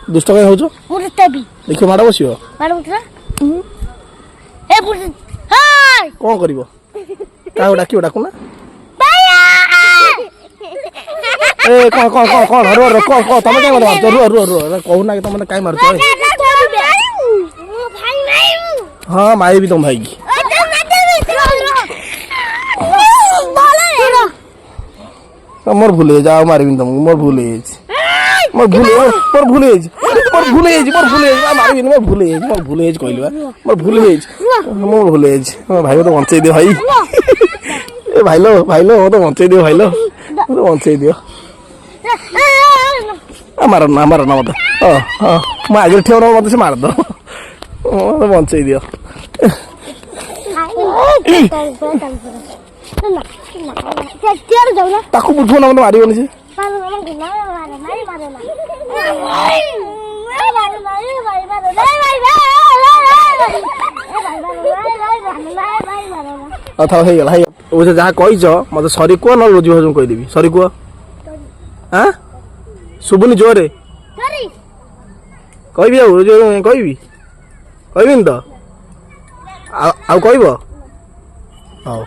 दुष्ट कहीं होचो मुरतबी देखियो माड़ बसियो मार उठरा ए पुर हाय कोन करिवो काउ डाकियो डाकुना बाया ए कोन रो कोन तमे काई मारतो रो कहूना कि तमे काई मारतो भाई नहीं हां माई भी तुम भाई की मोर भूले जाओ मारबी तुम मोर भूले मोर भूले कहली मोर भूले भाई तो बंचे दियो भाई ए भाईलो तो बंचे दियो भाईलो तो बंचे दियो मार ना मत हां मैं आगे ठेव ना मत से मार दो तो बंचे दियो ताकू बुझो ना मत मारिबनी से अथा हे गला ओ जे जहा कहिछ मते सरी को न रोजी भजन कहि देबी सरी को हां सुबुनी जोरे सरी कहबी आ रोजी कहबी न तो आ कहबो हां